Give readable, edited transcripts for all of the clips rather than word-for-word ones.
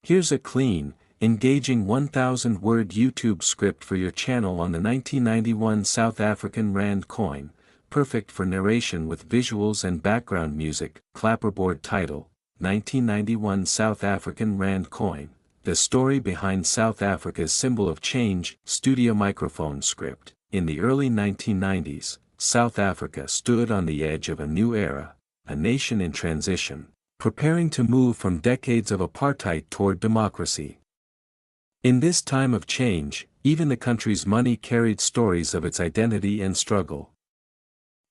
Here's a clean, engaging 1,000-word YouTube script for your channel on the 1991 South African Rand coin, perfect for narration with visuals and background music. Clapperboard title, 1991 South African Rand coin, the story behind South Africa's symbol of change. Studio microphone script. In the early 1990s, South Africa stood on the edge of a new era, a nation in transition, preparing to move from decades of apartheid toward democracy. In this time of change, even the country's money carried stories of its identity and struggle.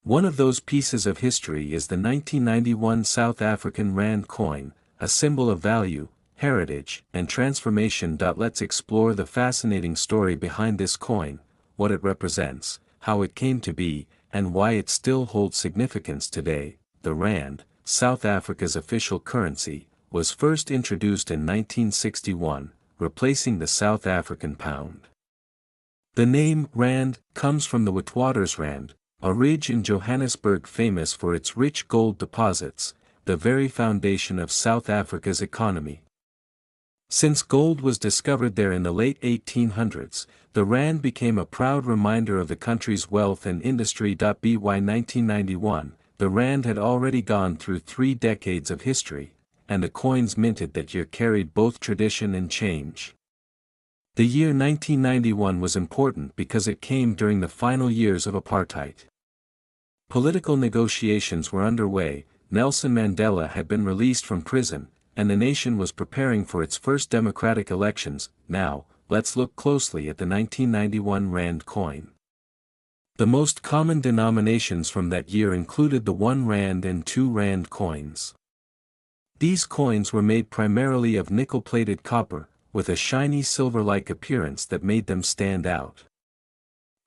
One of those pieces of history is the 1991 South African Rand coin, a symbol of value, heritage, and transformation. Let's explore the fascinating story behind this coin, what it represents, how it came to be, and why it still holds significance today. The Rand, South Africa's official currency, was first introduced in 1961, replacing the South African pound. The name Rand comes from the Witwatersrand, a ridge in Johannesburg famous for its rich gold deposits, the very foundation of South Africa's economy. Since gold was discovered there in the late 1800s, the Rand became a proud reminder of the country's wealth and industry. By 1991, the Rand had already gone through 3 decades of history, and the coins minted that year carried both tradition and change. The year 1991 was important because it came during the final years of apartheid. Political negotiations were underway, Nelson Mandela had been released from prison, and the nation was preparing for its first democratic elections. Now, let's look closely at the 1991 Rand coin. The most common denominations from that year included the 1 Rand and 2 Rand coins. These coins were made primarily of nickel-plated copper, with a shiny silver-like appearance that made them stand out.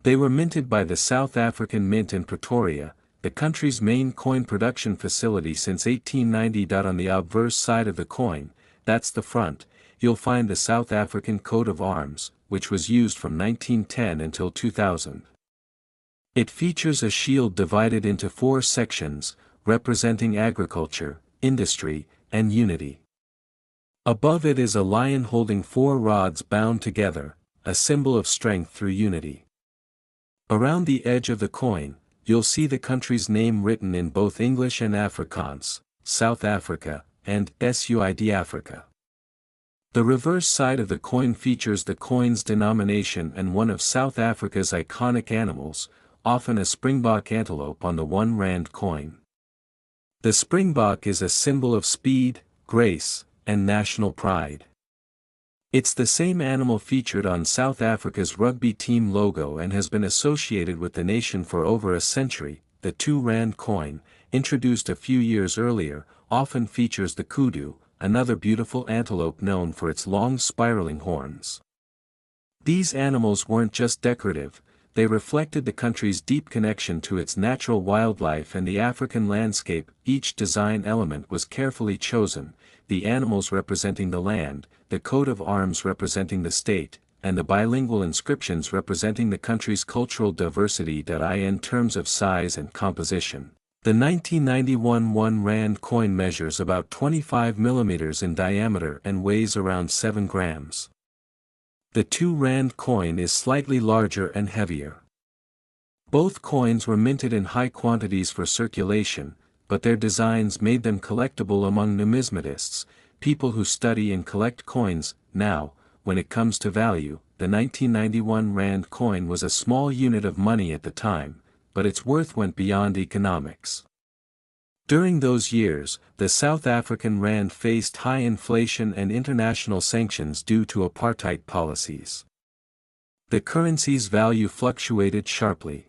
They were minted by the South African Mint in Pretoria, the country's main coin production facility since 1890. On the obverse side of the coin, that's the front, you'll find the South African coat of arms, which was used from 1910 until 2000. It features a shield divided into 4 sections, representing agriculture, industry, and unity. Above it is a lion holding 4 rods bound together, a symbol of strength through unity. Around the edge of the coin, you'll see the country's name written in both English and Afrikaans, South Africa, and SUID Africa. The reverse side of the coin features the coin's denomination and one of South Africa's iconic animals, often a Springbok antelope on the 1 Rand coin. The Springbok is a symbol of speed, grace, and national pride. It's the same animal featured on South Africa's rugby team logo and has been associated with the nation for over a century. The 2 Rand coin, introduced a few years earlier, often features the kudu, another beautiful antelope known for its long spiraling horns. These animals weren't just decorative, they reflected the country's deep connection to its natural wildlife and the African landscape. Each design element was carefully chosen, the animals representing the land, the coat of arms representing the state, and the bilingual inscriptions representing the country's cultural diversity. In terms of size and composition, the 1991 1 Rand coin measures about 25 mm in diameter and weighs around 7 grams. The 2 Rand coin is slightly larger and heavier. Both coins were minted in high quantities for circulation, but their designs made them collectible among numismatists, people who study and collect coins. Now, when it comes to value, the 1991 Rand coin was a small unit of money at the time, but its worth went beyond economics. During those years, the South African Rand faced high inflation and international sanctions due to apartheid policies. The currency's value fluctuated sharply.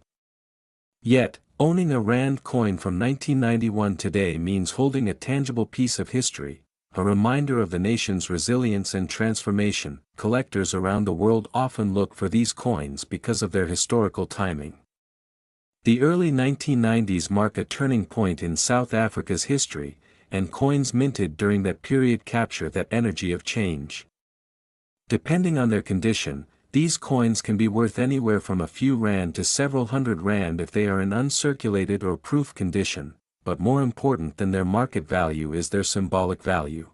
Yet, owning a Rand coin from 1991 today means holding a tangible piece of history, a reminder of the nation's resilience and transformation. Collectors around the world often look for these coins because of their historical timing. The early 1990s mark a turning point in South Africa's history, and coins minted during that period capture that energy of change. Depending on their condition, these coins can be worth anywhere from a few Rand to several hundred Rand if they are in uncirculated or proof condition, but more important than their market value is their symbolic value.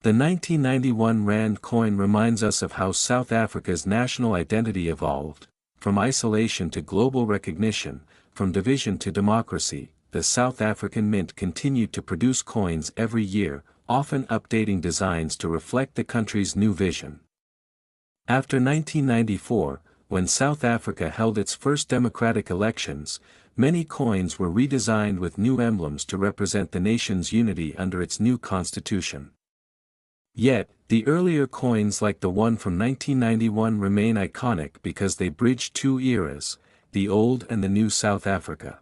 The 1991 Rand coin reminds us of how South Africa's national identity evolved. From isolation to global recognition, from division to democracy, the South African Mint continued to produce coins every year, often updating designs to reflect the country's new vision. After 1994, when South Africa held its first democratic elections, many coins were redesigned with new emblems to represent the nation's unity under its new constitution. Yet, the earlier coins like the one from 1991 remain iconic because they bridge two eras, the old and the new South Africa.